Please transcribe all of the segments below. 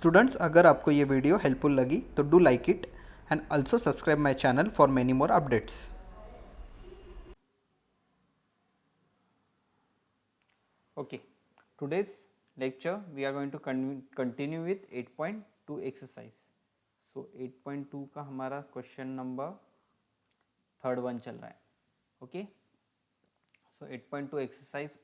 Students, अगर आपको ये वीडियो हेल्पफुल लगी तो do like it and also subscribe my channel for many more updates. Okay, today's lecture we are going to continue with 8.2 exercise. So 8.2 का हमारा question number third one चल रहा है. Okay, so 8.2 exercise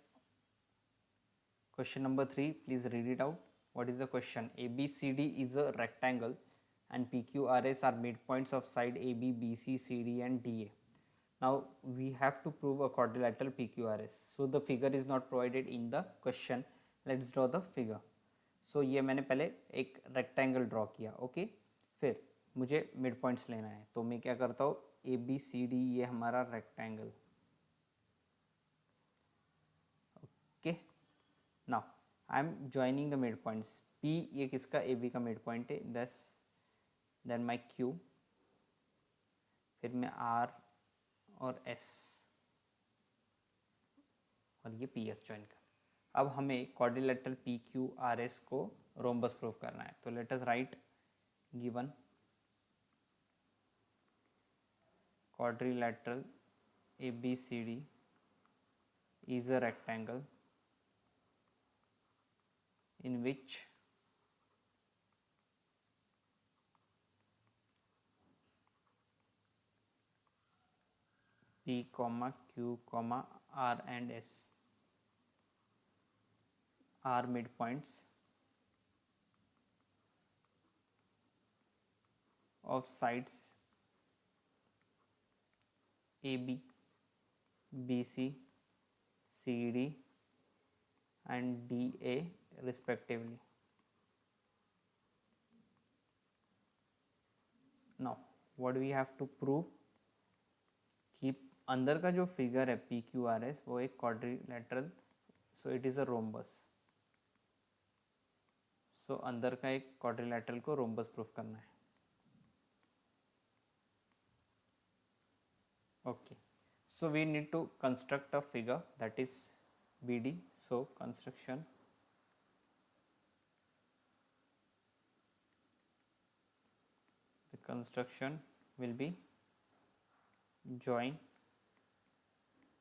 question number 3, please read it out. What is the question? ABCD is a rectangle and PQRS are midpoints of side AB, BC, CD and DA. Now we have to prove a quadrilateral PQRS. So the figure is not provided in the question. Let's draw the figure. So ये मैंने पहले एक rectangle draw किया. Okay, फिर मुझे mid points लेना है, तो मैं क्या करता हूँ, ABCD ये हमारा rectangle. Okay, now I am joining the mid points. P ये किसका, AB का मिड पॉइंट है, 10. देन माई Q, फिर मैं R और S और ये PS ज्वाइन कर. अब हमें क्वाड्रिलेटरल PQRS को रोम्बस प्रूव करना है. तो late us right given quadrilateral ABCD is a rectangle in which P, Q, R and S are midpoints of sides AB, BC, CD and DA respectively. Now what we have to prove कि अंदर का जो figure है PQRS वो एक quadrilateral, so it is a rhombus. So अंदर का एक क्वाड्रिलेटरल को रोम्बस प्रूफ करना है. Okay, so we need to construct a figure that is BD. So construction, the construction will be join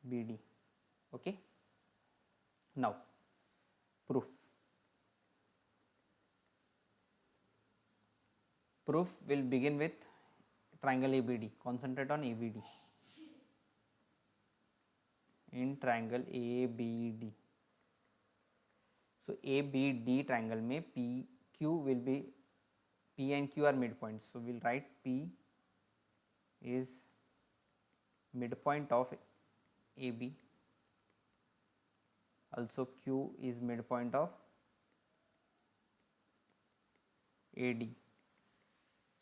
BD. Okay, now proof. Proof will begin with triangle ABD. Concentrate on ABD. In triangle ABD, so ABD triangle में PQ will be, P and Q are midpoints, so we'll write P is midpoint of AB, also Q is midpoint of AD.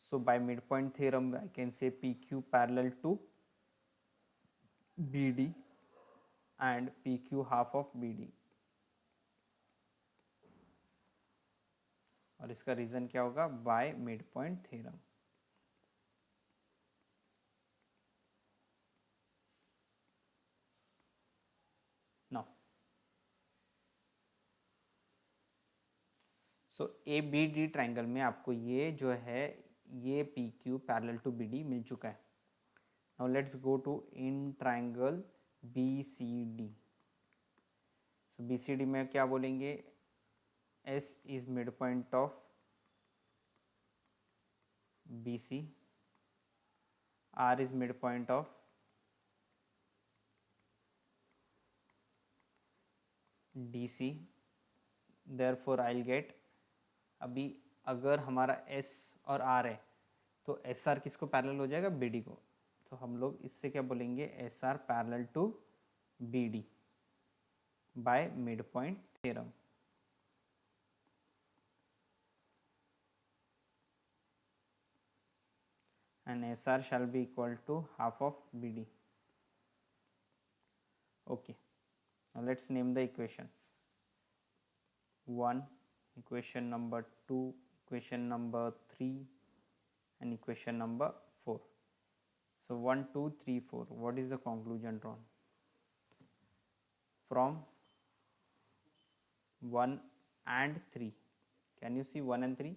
So by midpoint theorem I can say PQ parallel to BD and PQ half of BD. और इसका reason क्या होगा, by mid point theorem. Now so ABD triangle में आपको ये जो है ये PQ पैरेलल टू BD मिल चुका है. Now let's go to in triangle BCD. So BCD में क्या बोलेंगे, S is midpoint of BC, R is midpoint of DC. Therefore I'll get, अभी अगर हमारा S और R है तो SR किसको पैरेलल हो जाएगा, BD को. तो हम लोग इससे क्या बोलेंगे, SR parallel to BD by mid point theorem. And SR shall be equal to half of BD. Okay, now let's name the equations. 1, equation number 2, equation number 3 and equation number 4. So 1, 2, 3, 4. What is the conclusion drawn? From 1 and 3. Can you see 1 and 3?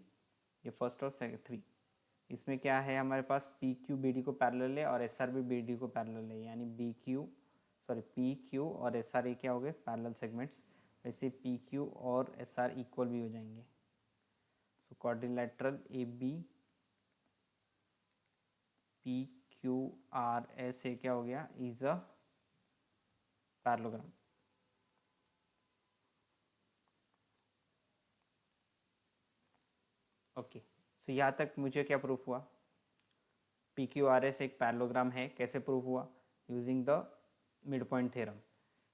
ये first और second 3। इसमें क्या है हमारे पास P Q B D को parallel है और एस आर भी बी डी को पैरेलल है, यानी पी क्यू और एस आर ये क्या हो गए पैरेलल सेगमेंट्स। वैसे पी क्यू और एस आर इक्वल भी हो जाएंगे। So quadrilateral A B P Q R S A क्या हो गया is a parallelogram. Okay, so यहाँ तक मुझे क्या प्रूफ हुआ, पी क्यू आर एस एक पैरेललोग्राम है। कैसे प्रूफ हुआ, using the mid point theorem.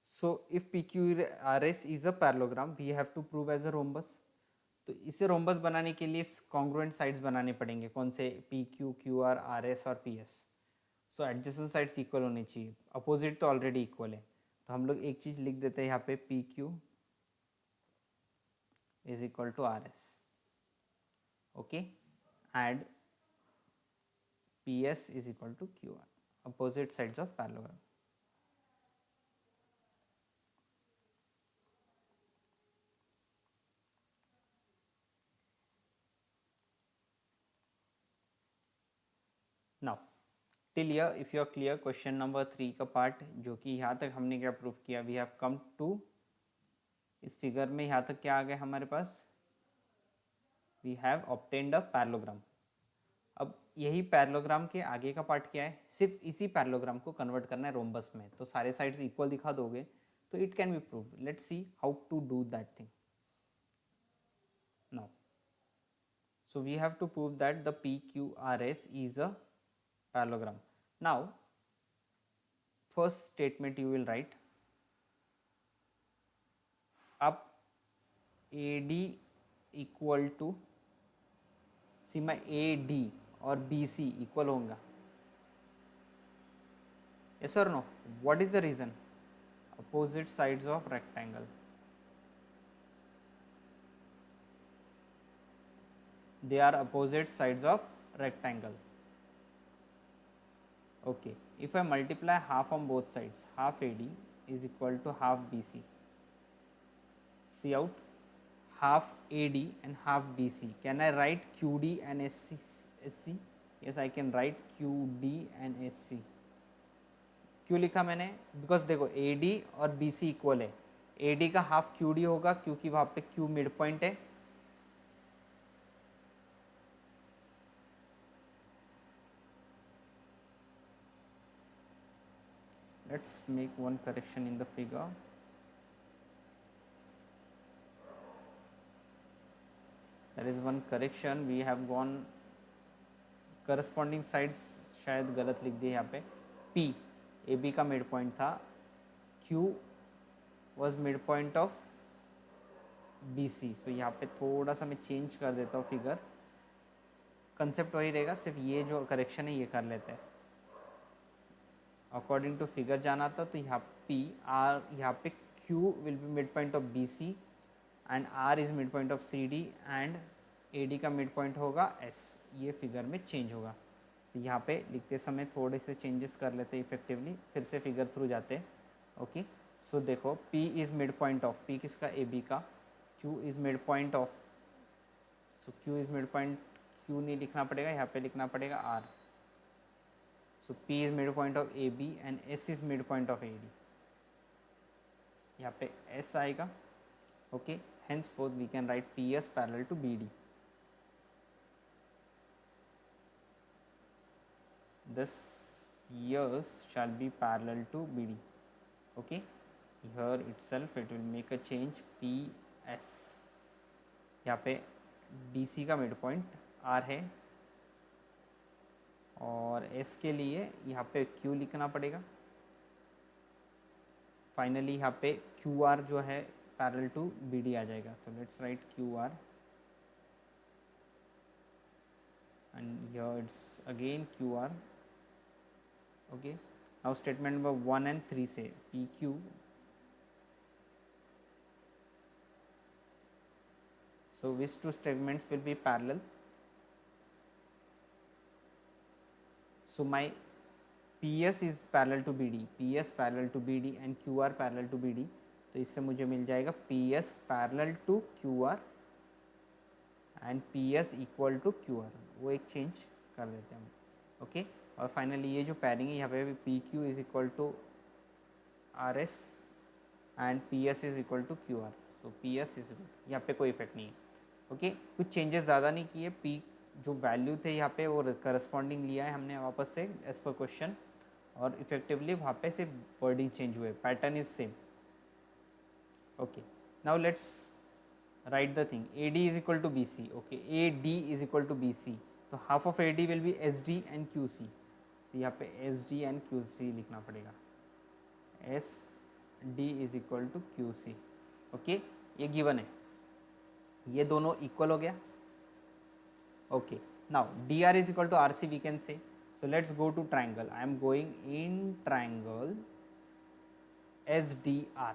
So if P Q R S is a parallelogram we have to prove as a rhombus. तो इसे रोम्बस बनाने के लिए कॉन्ग्रुएंट साइड्स बनाने पड़ेंगे। कौन से, P Q Q R R S और पी एस। सो एडजेसेंट साइड्स इक्वल होनी चाहिए, अपोजिट तो ऑलरेडी इक्वल है। तो हम लोग एक चीज़ लिख देते हैं यहाँ पे, P Q is equal to R S. Okay, and P S is equal to Q R, opposite sides of parallelogram. Now till here if you are clear, question number 3 का पार्ट जो कि यहाँ तक हमने क्या प्रूफ किया, we have come to, इस figure में यहाँ तक क्या आ गया हमारे पास, we have obtained a parallelogram. अब यही पैरेललोग्राम के आगे का पार्ट क्या है, सिर्फ इसी पैरेललोग्राम को कन्वर्ट करना है रोम्बस में। तो सारे साइड्स इक्वल दिखा दोगे तो it can be prove. Let's see how to do that thing now. So we have to prove that the PQRS is a parallelogram. Now, first statement you will write, अब AD equal to, Seema AD और BC equal होगा, yes or no? What is the reason? Opposite sides of rectangle, they are opposite sides of rectangle. Okay, if I multiply half on both sides, half AD is equal to half BC. See out, half AD and half BC. Can I write QD and SC? Yes, I can write QD and SC. क्यों लिखा मैंने, because देखो AD और BC equal है, AD का half QD होगा क्योंकि वहाँ पे Q मिड पॉइंट है। Let's make one correction in the figure. There is one correction, we have gone corresponding sides शायद गलत लिख दिए यहाँ पे। P AB का मिड पॉइंट था, Q was mid point of BC। सो यहाँ पे थोड़ा सा मैं चेंज कर देता हूँ फिगर, कंसेप्ट वही रहेगा, सिर्फ ये जो करेक्शन है ये कर लेते हैं। अकॉर्डिंग टू फिगर जाना था तो यहाँ P R, यहाँ पे Q will be mid point of BC and R is mid point of CD and AD का मिड पॉइंट होगा S। ये फिगर में चेंज होगा, तो यहाँ पे लिखते समय थोड़े से चेंजेस कर लेते हैं इफेक्टिवली, फिर से फिगर थ्रू जाते हैं। ओके, सो देखो P is mid point of, P किसका, AB का, Q is mid point of, so Q is mid point, Q नहीं लिखना पड़ेगा, यहाँ पे लिखना पड़ेगा R। So P is midpoint of AB and S is midpoint of AD. यहाँ पे S आएगा। Okay, henceforth we can write PS parallel to BD. This PS shall be parallel to BD. Okay, here itself it will make a change, PS। यहाँ पे DC का midpoint R है और S के लिए यहाँ पे Q लिखना पड़ेगा। फाइनली यहाँ पे QR जो है पैरेलल टू BD आ जाएगा, तो let's write QR and here it's again QR। Okay, now statement number 1 and 3 से PQ so which two statements will be parallel? So my PS is parallel to BD, PS parallel to BD and QR parallel to BD। तो इससे मुझे मिल जाएगा PS parallel to QR and P S equal to Q R, वो एक change कर देते हैं हम। ओके, और फाइनली ये जो पैरिंग है यहाँ पे P Q is equal to R S and P S is equal to Q R. So P S is, यहाँ पे कोई इफेक्ट नहीं है। ओके, कुछ चेंजेस ज़्यादा नहीं किए, पी जो वैल्यू थे यहाँ पे वो करस्पॉन्डिंग लिया है हमने वापस से एज पर क्वेश्चन, और इफेक्टिवली वहाँ पे सिर्फ वर्डिंग चेंज हुए, pattern is same. Okay, now let's write the thing AD is equal to BC. Okay, AD is equal to BC, तो half of AD will be SD and QC. so यहाँ पे SD and QC लिखना पड़ेगा, SD is equal to QC. okay, ये given है, ये दोनों equal हो गया. okay, now DR is equal to RC we can say. so let's go to triangle. I am going in triangle SDR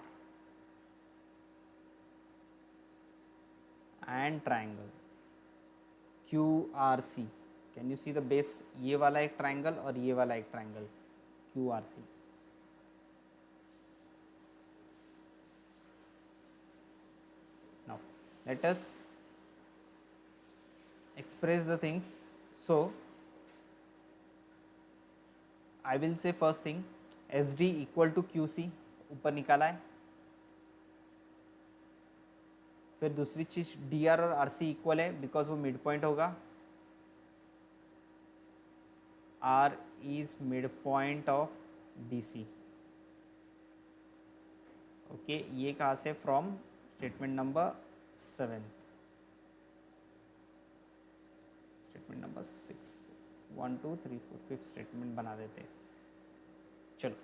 and triangle QRC. Can you see the base? ये वाला एक triangle और ये वाला एक triangle QRC. Now let us express the things. So I will say first thing SD equal to QC ऊपर निकाला है. फिर दूसरी चीज DR और RC इक्वल है बिकॉज वो मिड पॉइंट होगा. R is mid point of DC. Okay, ये कहाँ से? From statement number 7, statement number 6, 1 2 3 4 5 statement बना देते हैं. चलो,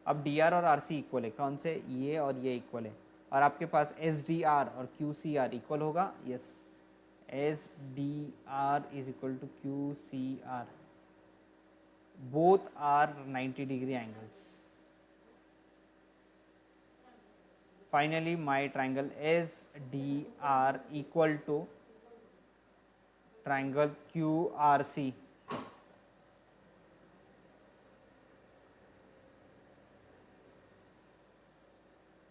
अब DR और RC इक्वल है. कौन से? ये और ये इक्वल है. और आपके पास SDR और QCR इक्वल होगा. Yes, SDR is equal to QCR. Both are 90 degree angles. Finally my triangle SDR equal to triangle QRC.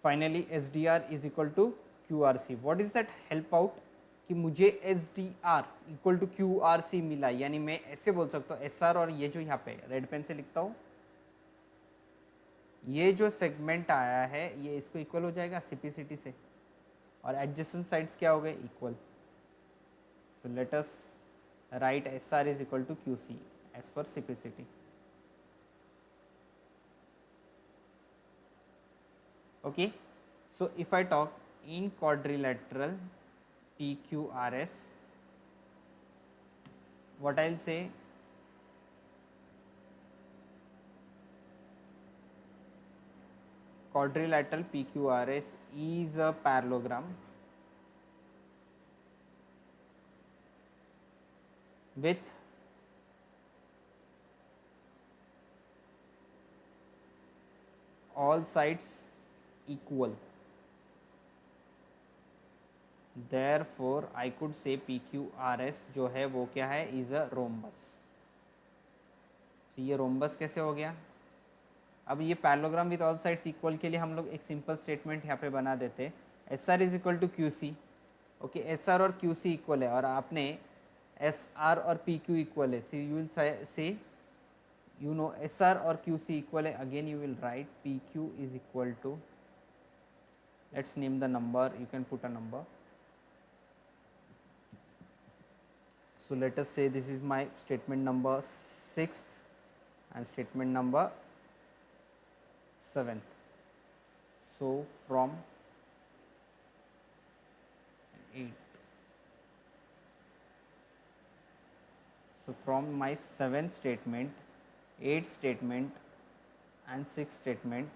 Finally SDR is equal to QRC. What is that help out कि मुझे SDR equal to QRC मिला. यानी मैं ऐसे बोल सकता हूँ SR, और ये जो यहाँ पे रेड पेन से लिखता हूँ, ये जो सेगमेंट आया है ये इसको इक्वल हो जाएगा CPCT से, और एडजेसेंट साइड्स क्या हो गए? Equal. So let us write SR is equal to QC as पर CPCT. Okay, so if I talk in quadrilateral PQRS, what I'll say, quadrilateral PQRS is a parallelogram with all sides equal. Therefore I could say PQRS जो है वो क्या है? is a rhombus. so ये rhombus कैसे हो गया? अब ये parallelogram with all sides equal के लिए हम लोग एक सिंपल स्टेटमेंट यहाँ पे बना देते हैं. SR is equal to QC. Okay, SR और QC इक्वल है, और आपने SR और PQ इक्वल है. so you will say you know SR और QC इक्वल है. again you will write PQ is equal to, let's name the number, you can put a number. So let us say this is my statement number 6th and statement number 7th. so from 8th, so from my 7th statement, 8th statement and 6th statement,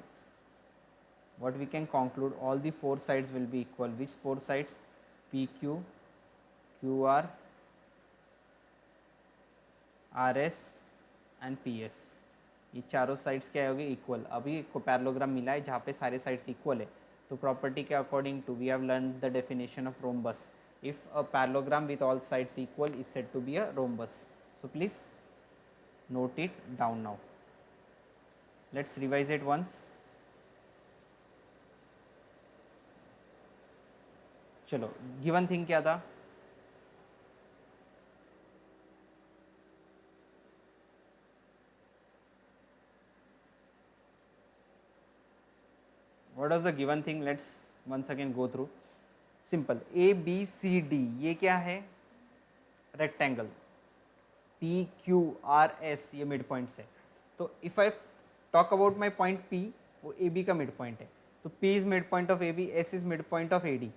what we can conclude, all the four sides will be equal. Which four sides? PQ, QR, RS and PS. ये चारों sides क्या होगी? Equal. अभी एक parallelogram मिला है जहाँ पे सारे साइड्स इक्वल है. तो प्रॉपर्टी के according to we have learn the definition of rhombus. If a parallelogram with all sides equal is said to be a rhombus. So please note it down now. Let's revise it once. चलो, given thing क्या था? What was the given thing, let's once again go through. Simple, A B C D ये क्या है, rectangle. P Q R S ये mid points है. तो if I talk about my point P, वो A B का mid point है. तो P is mid point of A B, S is mid point of A D.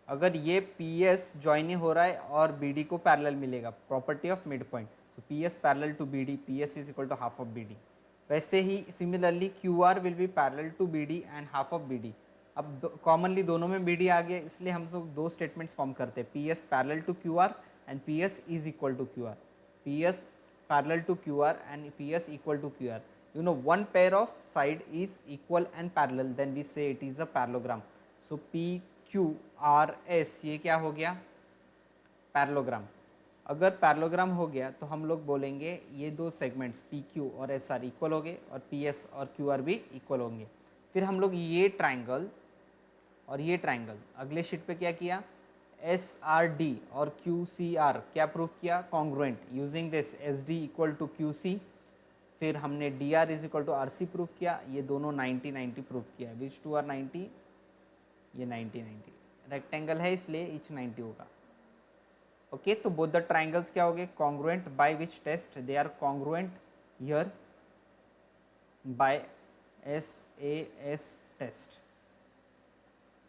अगर ये P S join हो रहा है और बी डी को पैरेलल मिलेगा, property of mid point. So P S parallel to B D, P S is equal to half of B D. वैसे ही similarly Q R will be parallel to B D and half of B D. अब commonly दोनों में B D आ गया, इसलिए हम लोग दो स्टेटमेंट्स फॉर्म करते हैं, P S parallel to Q R and P S is equal to Q R. P S parallel to QR and PS equal to QR. You know, one pair of side is equal and parallel, then we say it is a parallelogram. So PQRS ये क्या हो गया, parallelogram. अगर parallelogram हो गया तो हम लोग बोलेंगे ये दो सेगमेंट्स PQ और SR इक्वल हो गए और PS और QR भी इक्वल होंगे. फिर हम लोग ये ट्राइंगल और ये ट्राइंगल अगले शीट पे क्या किया, एस आर डी और क्यू सी आर क्या प्रूफ किया, congruent. Using this S D equal to Q C. फिर हमने D R is equal to R C proof किया. ये दोनों 90-90 प्रूफ किया. विच टू आर 90, ये 90-90. रेक्टेंगल है इसलिए इच 90 होगा. ओके, तो बोथ द ट्राइंगल्स क्या हो गए, congruent. By which test, they are congruent here by S A S test.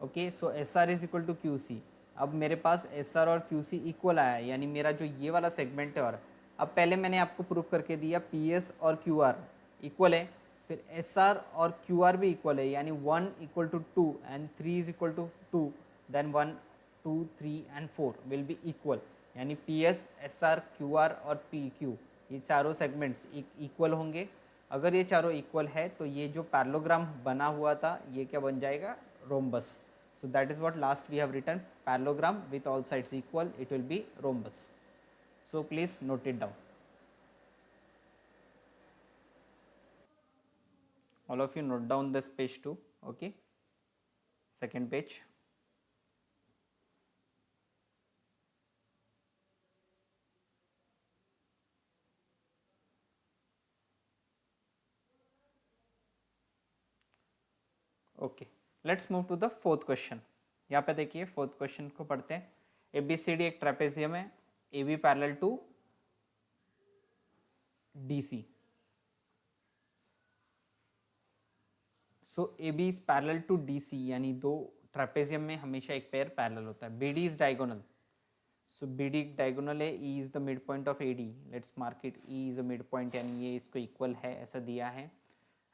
Okay, so S R is equal to Q C. अब मेरे पास एस आर और क्यू सी इक्वल आया है, यानी मेरा जो ये वाला सेगमेंट है. और अब पहले मैंने आपको प्रूफ करके दिया पी एस और क्यू आर इक्वल है, फिर एस आर और क्यू आर भी इक्वल है, यानी 1 equal to 2 and 3 is equal to 2, then 1 2 3 and 4 will be equal. यानी P S, S R, Q R और पी क्यू ये चारों सेगमेंट्स इक्वल होंगे. अगर ये चारों इक्वल है तो ये जो पैरेललोग्राम बना हुआ था ये क्या बन जाएगा, rhombus. So that is what last we have written, parallelogram with all sides equal, it will be rhombus. So please note it down. All of you note down this page too, okay? Second page. Okay. Let's move to the fourth question. यहाँ पे देखिए fourth question को पढ़ते हैं. A B C D एक trapezium है, A B parallel to D C. So A B is parallel to D C, यानी दो ट्रेपेजियम में हमेशा एक पेयर पैरेलल होता है. B D is diagonal. So B D diagonal है, E is the mid point of A D. Let's mark it, E is a mid point, यानी ये इसको इक्वल है ऐसा दिया है.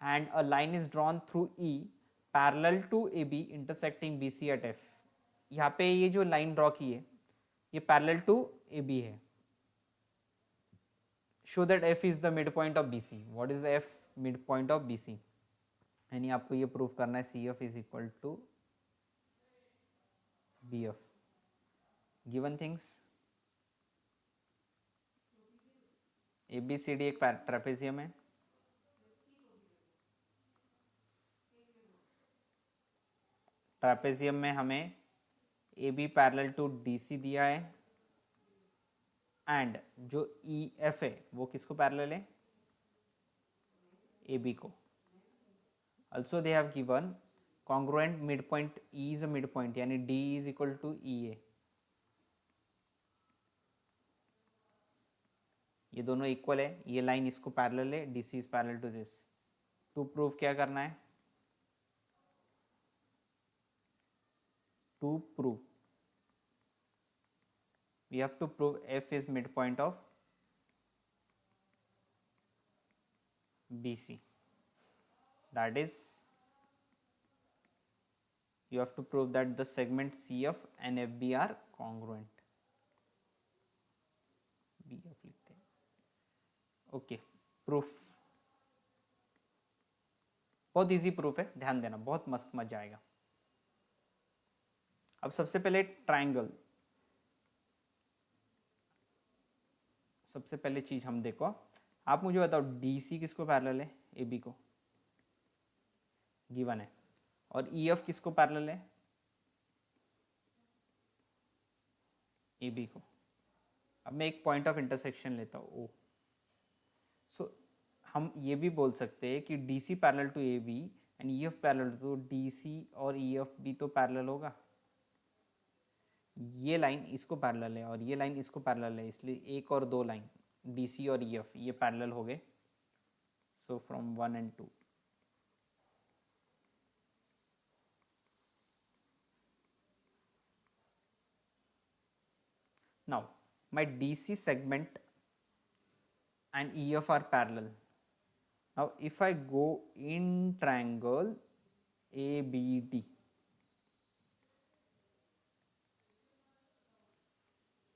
And a line is drawn through E parallel to A B intersecting B C at F. यहाँ पे ये जो लाइन ड्रॉ की है ये पैरेलल टू ए बी है. Show that F is the mid point of B C. What is F, mid point of B C. यानी आपको ये प्रूव करना है C F is equal to B F. Given things, A B C D एक trapezium है, trapezium में हमें A B parallel to D C दिया है एंड जो ई एफ है वो किसको पैरेलल है, ए बी को. Also they have given congruent mid point, E is a mid point, यानी D is equal to E A. ये दोनों इक्वल है, ये लाइन इसको पैरेलल है, D C is parallel to this. To prove क्या करना है, to prove we have to prove f is midpoint of BC. That is, you have to prove that the segment CF and FB are congruent. BF लिखते हैं. Okay, proof बहुत easy proof है, ध्यान देना, बहुत मस्त मजा आएगा. अब सबसे पहले ट्राइंगल, सबसे पहले चीज हम देखो, आप मुझे बताओ डी सी किसको पैरेलल है, ए बी को गिवन है, और ई एफ किसको पैरेलल है, ए बी को. अब मैं एक पॉइंट ऑफ इंटरसेक्शन लेता हूँ ओ. सो हम ये भी बोल सकते हैं कि D C parallel to A B and E F parallel तो डी सी और ई एफ भी तो पैरेलल होगा। ये लाइन इसको पैरेलल है और ये लाइन इसको पैरेलल है, इसलिए एक और दो लाइन डी सी और ई एफ ये पैरेलल हो गए। So from 1 and 2 now my DC segment and EF are parallel. Now if I go in triangle ABD,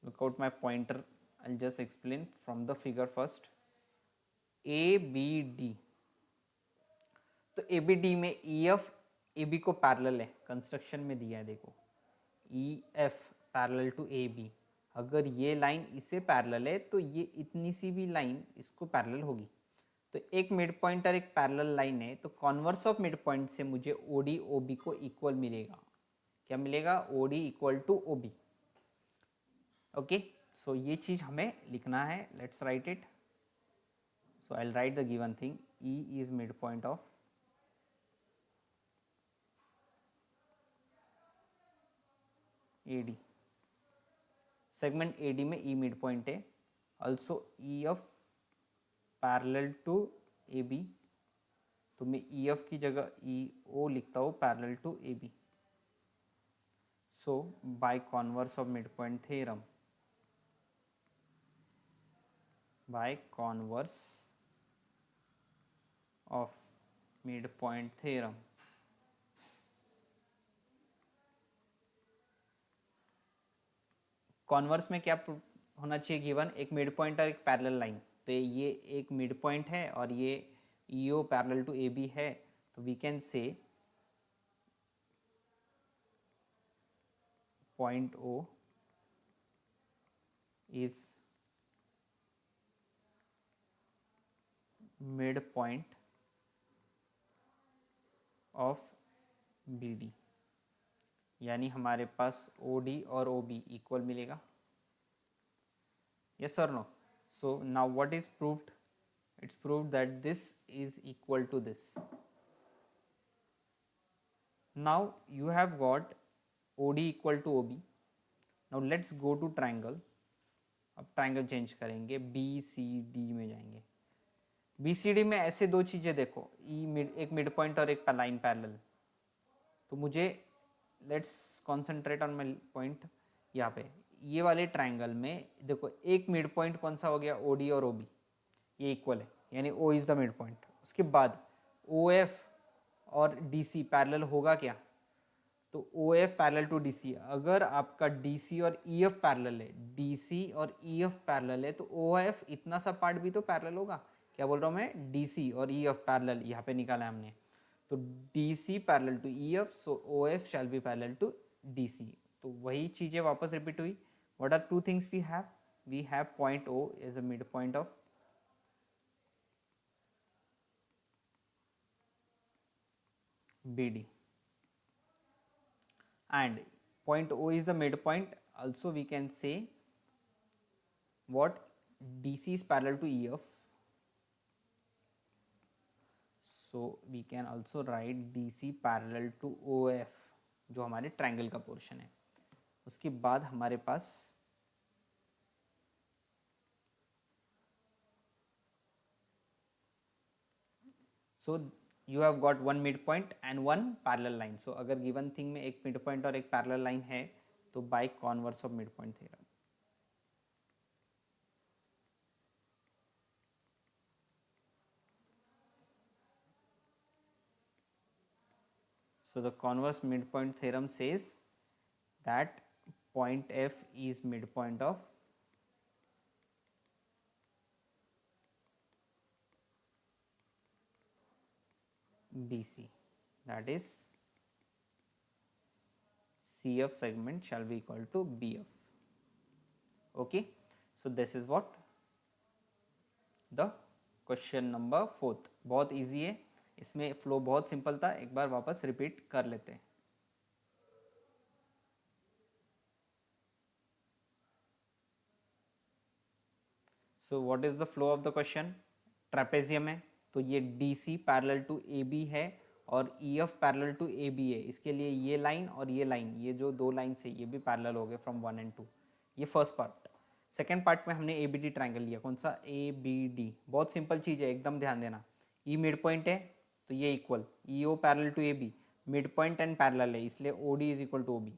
look out my pointer, I'll just explain from the figure first. ABD, तो ABD में EF AB को parallel है, construction में दिया है देखो, EF parallel to AB। अगर ये लाइन इससे पैरेलल है तो ये इतनी सी भी लाइन इसको पैरेलल होगी। तो एक मिड पॉइंट और एक पैरेलल लाइन है, तो कॉन्वर्स ऑफ मिड पॉइंट से मुझे OD OB को इक्वल मिलेगा। क्या मिलेगा? OD equal to OB। Okay, so ये चीज हमें लिखना है। Let's write it. So I will write the given thing, E is mid point of AD। Segment AD में E मिड पॉइंट है, also EF parallel to AB, तो मैं EF की जगह EO लिखता हूँ parallel to AB। So by converse of mid point theorem, by converse of mid point theorem, converse में क्या होना चाहिए गिवन? एक मिड पॉइंट और एक पैरेलल लाइन। तो ये एक मिड पॉइंट है और ये EO पैरेलल टू AB है, तो we can say point O is mid point of BD, यानी हमारे पास OD और OB इक्वल मिलेगा। yes or no? So now what is proved? It's proved that this is equal to this. Now you have got OD equal to OB. Now let's go to triangle. अब triangle change करेंगे, BCD में जाएंगे। BCD में ऐसे दो चीजें देखो, एक मिड पॉइंट और एक लाइन पैरेलल। तो मुझे let's concentrate on my point यहाँ पे। ये वाले ट्राइंगल में देखो एक मिड पॉइंट कौन सा हो गया? OD और OB ये इक्वल है, यानी O is the mid point. उसके बाद OF और DC पैरेलल होगा क्या? तो OF पैरेलल टू DC। अगर आपका DC और EF पैरेलल है, DC और EF पैरेलल है, तो OF इतना सा पार्ट भी तो पैरेलल होगा। क्या बोल रहा हूँ मैं? DC और EF पैरेलल यहाँ पे निकाला है हमने, तो DC parallel to EF, so OF shall be parallel to DC। तो वही चीजें वापस रिपीट हुई। What are two things we have? We have point O as a mid point of BD, and point O is the midpoint. Also we can say what? DC is parallel to EF, so we can also write DC parallel to OF, जो हमारे triangle का portion है। उसके बाद हमारे पास so you have got one midpoint and one parallel line. So अगर given thing में एक midpoint और एक parallel line है, तो by converse of midpoint theorem, so the converse midpoint theorem says that point F is midpoint of BC, that is CF segment shall be equal to BF. Okay, so this is what the question number 4th। बहुत easy है, इसमें flow बहुत simple था। एक बार वापस repeat कर लेते हैं। So what is the flow of the question? Trapezium है, तो ये DC पैरेलल टू AB है और E F parallel to A B है, इसके लिए ये लाइन और ये लाइन, ये जो दो लाइन से ये भी पैरेलल हो गए फ्रॉम 1 and 2। ये फर्स्ट पार्ट। सेकेंड पार्ट में हमने ए बी डी ट्राइंगल लिया, कौन सा, ए बी डी। बहुत सिंपल चीज़ है, एकदम ध्यान देना। ई मिड पॉइंट है तो ये equal, E O parallel to A B, mid point and parallel है, इसलिए O D is equal to O B.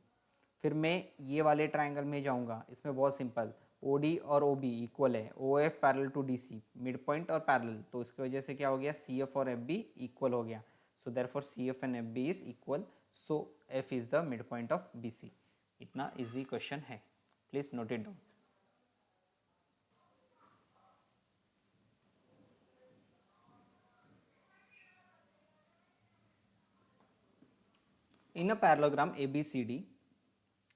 फिर मैं ये वाले ट्राइंगल में जाऊंगा, इसमें बहुत सिंपल, ओ डी और ओ बी इक्वल है, O F parallel to D C, mid point और पैरेलल, तो इसकी वजह से क्या हो गया, सी एफ और एफ बी इक्वल हो गया। So therefore C F and F B is equal, so F is the mid point of B C. इतना इजी क्वेश्चन है, please note it down. In a parallelogram ABCD,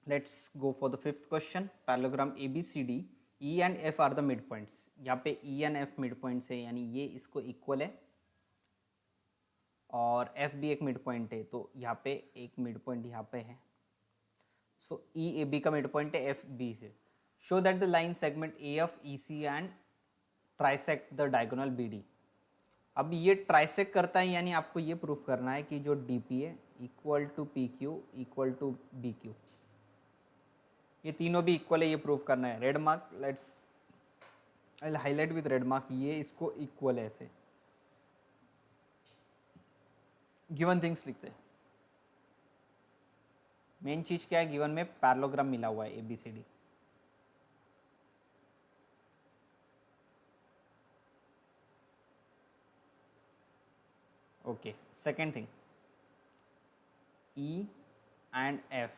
let's go for the fifth question. Parallelogram ABCD, E and F are the midpoints. यहाँ पे E and F midpoints है, यानी ये इसको equal है और F भी एक midpoint है, तो यहाँ पे एक midpoint यहाँ पे है। So E A B का midpoint है F B से। Show that the line segment AF EC and trisect the diagonal BD. अब ये ट्राइसेक्ट करता है, यानी आपको ये प्रूफ करना है कि जो डी पी है equal to P Q equal to B Q, ये तीनों भी इक्वल है, ये प्रूफ करना है। Red mark, let's I highlight with red mark, ये इसको इक्वल है ऐसे। गिवन थिंग्स लिखते हैं। मेन चीज क्या है, गिवन में पैरेललोग्राम मिला हुआ है ABCD। Okay, second thing, E and F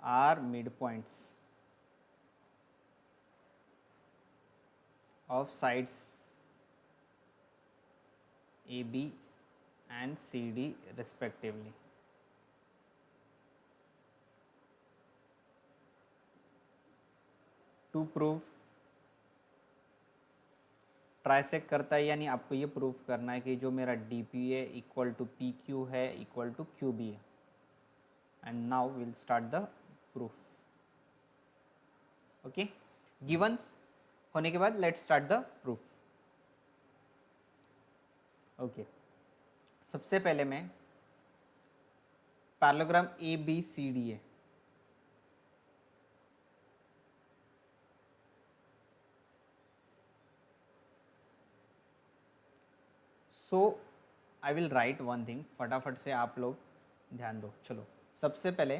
are midpoints of sides AB and CD respectively. To prove trisect करता है, यानी आपको ये प्रूफ करना है कि जो मेरा डी पी है इक्वल टू पी क्यू है इक्वल टू क्यू बी है। And now will start the proof. Okay, givens होने के बाद let's start the proof. Okay, सबसे पहले मैं पैरेललोग्राम ABCD है, so I will write one thing, फटाफट से आप लोग ध्यान दो। चलो, सबसे पहले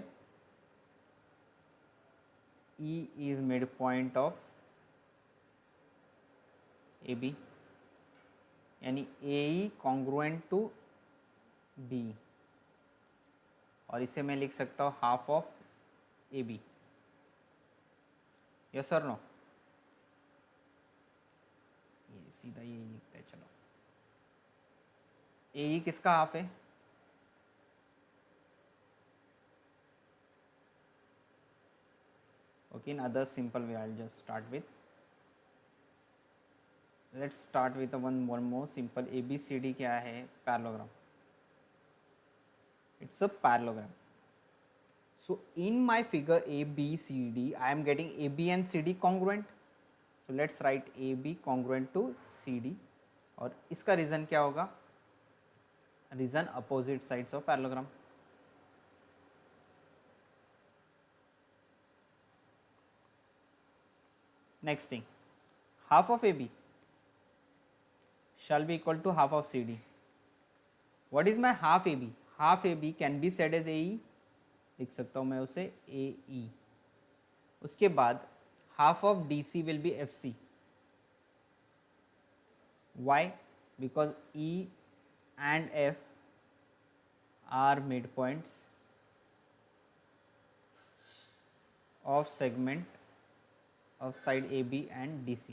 E is mid point of AB, यानी AE कॉन्ग्रुएंट टू B, और इसे मैं लिख सकता हूँ हाफ ऑफ AB। यस और नो? ये सीधा यही लिखता है। चलो, AE किसका हाफ है? Okay, in other simple way, I'll just start with. Let's start with one more simple. ABCD क्या है? Parallelogram. It's a parallelogram. So in my figure ABCD, I am getting AB and CD congruent. So let's write AB congruent to CD. और इसका reason क्या होगा? Reason opposite sides of parallelogram. Next thing, half of AB shall be equal to half of CD. What is my half AB? Half AB can be said as AE, लिख सकता हूँ मैं उसे AE। उसके बाद half of DC will be FC. Why? Because E and F are midpoints of segment of side AB and DC.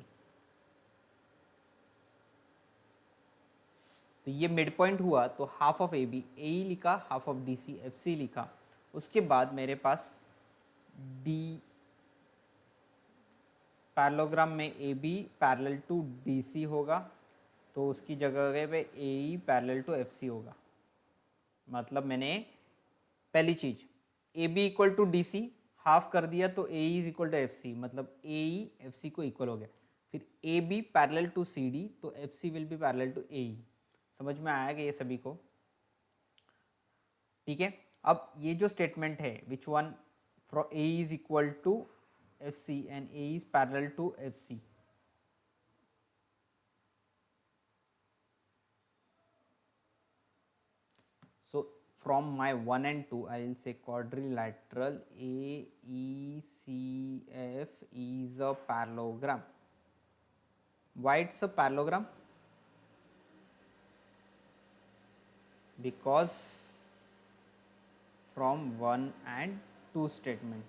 तो ये mid point हुआ, तो हाफ ऑफ AB AE लिखा, हाफ ऑफ DC FC लिखा। उसके बाद मेरे पास D पैरेललोग्राम में AB पैरेलल टू DC होगा, तो उसकी जगह पे AE पैरेलल टू FC होगा। मतलब मैंने पहली चीज AB equal to DC half कर दिया, तो AE is equal to FC, मतलब AE FC को इक्वल हो गया। फिर AB पैरेलल टू CD, तो FC will be parallel to AE। समझ में आया कि ये सभी को? ठीक है, अब ये जो स्टेटमेंट है which one from A is equal to F C and A is parallel to F C, so from my 1 and 2 I will say quadrilateral AECF is a parallelogram. Why it's a parallelogram? Because from 1 and 2 statement,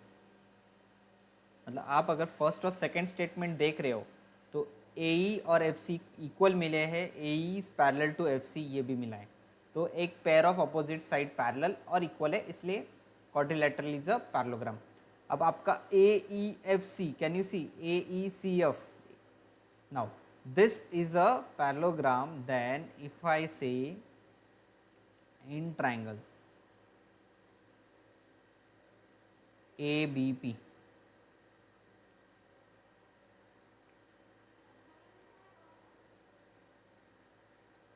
मतलब आप अगर first और second statement देख रहे हो तो AE और FC equal मिले हैं, AE is parallel to FC ये भी मिला है, तो एक pair of opposite side parallel और इक्वल है, इसलिए क्वाड्रिलेटरल इज अ पैरेललोग्राम. अब आपका AEFC, can you see AECF, now this is a parallelogram. Then if I say in triangle ABP,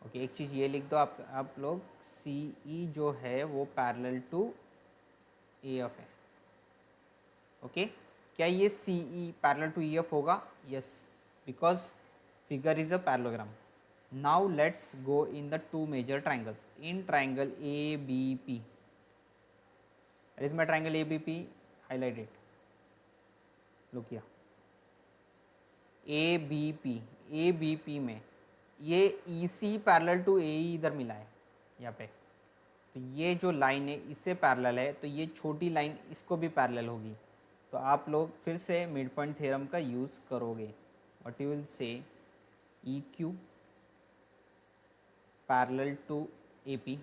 okay एक चीज़ ये लिख दो आप लोग, CE जो है वो पैरेलल टू AF है. ओके क्या ये CE पैरेलल टू EF होगा? Yes, because figure is a parallelogram. Now let's go in the two major triangles. In triangle ABP, is my triangle ABP highlighted, look here, ABP में ये EC parallel to AE इधर मिला है यहाँ पे, तो ये जो लाइन है इससे पैरेलल है, तो ये छोटी लाइन इसको भी पैरेलल होगी. तो आप लोग फिर से मिड पॉइंट थ्योरम का यूज़ करोगे. What you will say, EQ parallel to AP.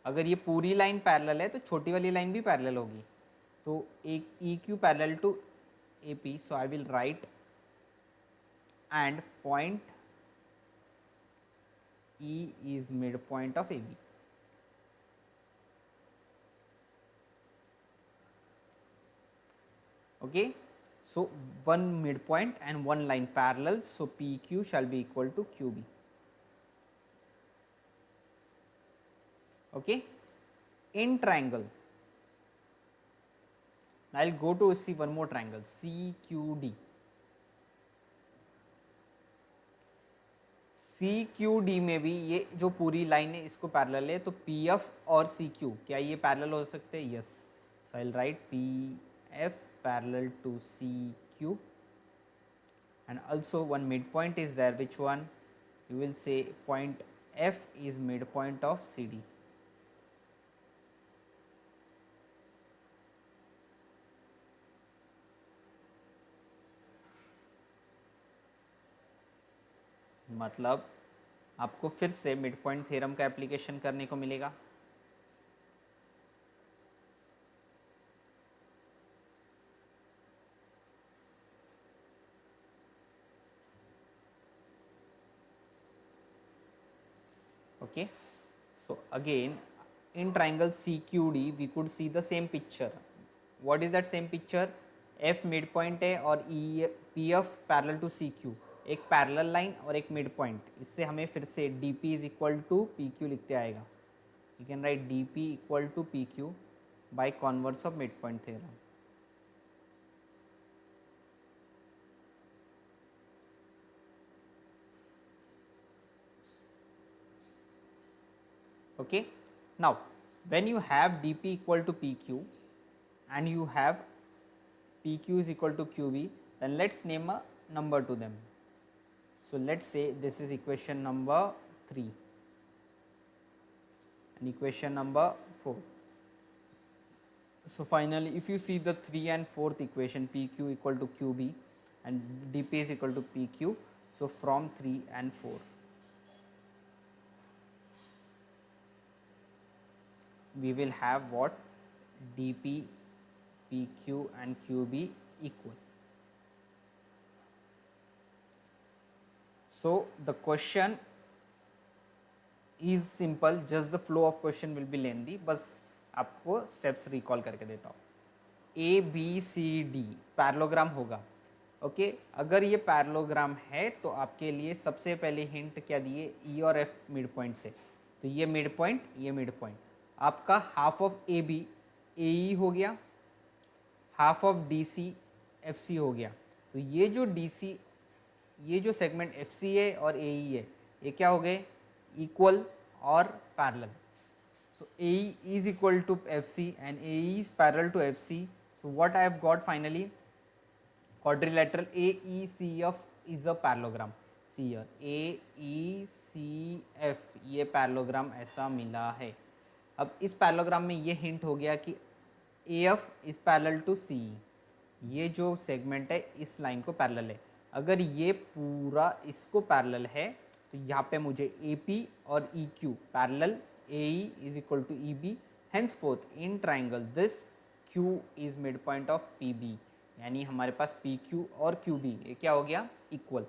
अगर ये पूरी लाइन पैरेलल है तो छोटी वाली लाइन भी पैरेलल होगी, तो एक EQ parallel to AP, so I will write and point E is midpoint of AB. Okay, so one midpoint and one line parallel, so PQ shall be equal to QB. Okay, in triangle, I'll go to see one more triangle, CQD. CQD में भी ये जो पूरी line है इसको parallel है, तो PF और CQ क्या ये पैरेलल हो सकते हैं? Yes, so I will write PF parallel to CQ, and also one midpoint is there, which one? You will say point F is midpoint of CD. मतलब आपको फिर से मिड पॉइंट थ्योरम का एप्लीकेशन करने को मिलेगा. Okay, so again in triangle CQD we could see the same picture. What is that same picture? F midpoint है और PF पैरेलल टू CQ, एक पैरेलल लाइन और एक मिड पॉइंट. इससे हमें फिर से DP is equal to PQ लिखते आएगा. You can write DP equal to PQ by converse of mid point theorem. Okay, now when you have DP equal to PQ and you have PQ is equal to QB, then let's name a number to them. So let's say this is equation number 3 and equation number 4. So finally if you see the 3 and 4th equation, PQ equal to QB and DP is equal to PQ, so from 3 and 4 we will have what? DP, PQ and QB equal. So the question is simple, just the flow of question will be lengthy. बस आपको steps recall करके देता हूँ. ABCD parallelogram होगा. Okay अगर ये parallelogram है तो आपके लिए सबसे पहले हिंट क्या दिए? E और F मिड पॉइंट से, तो ये मिड पॉइंट, ये मिड पॉइंट. आपका half of A B A E हो गया, half of D C F C हो गया। तो ये जो डी सी, ये जो सेगमेंट एफ सी है और ए ई है, ये क्या हो गए, इक्वल और parallel. So AE is equal to FC and AE is parallel to FC. So what I have got finally, quadrilateral AECF is a parallelogram. See here, AECF ये parallelogram ऐसा मिला है। अब इस पैरेललोग्राम में ये हिंट हो गया कि AF is parallel to CE, ये जो सेगमेंट है इस लाइन को पैरेलल है। अगर ये पूरा इसको पैरेलल है तो यहाँ पे मुझे AP और EQ parallel, AE is equal to EB, henceforth in triangle this Q is midpoint of PB, यानी हमारे पास PQ और QB ये क्या हो गया, इक्वल।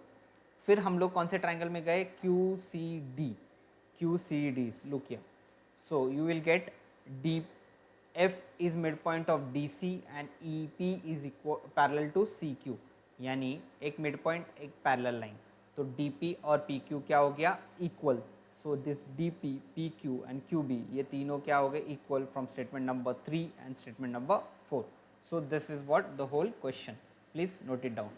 फिर हम लोग कौन से ट्राइंगल में गए, QCD, look here, so you will get DF is midpoint of DC and EP is equal parallel to CQ, यानी एक midpoint एक parallel line, तो DP और PQ क्या हो गया, equal. So this DP, PQ and QB ये तीनों क्या हो गए, equal from statement number 3 and statement number 4. So this is what the whole question. Please note it down.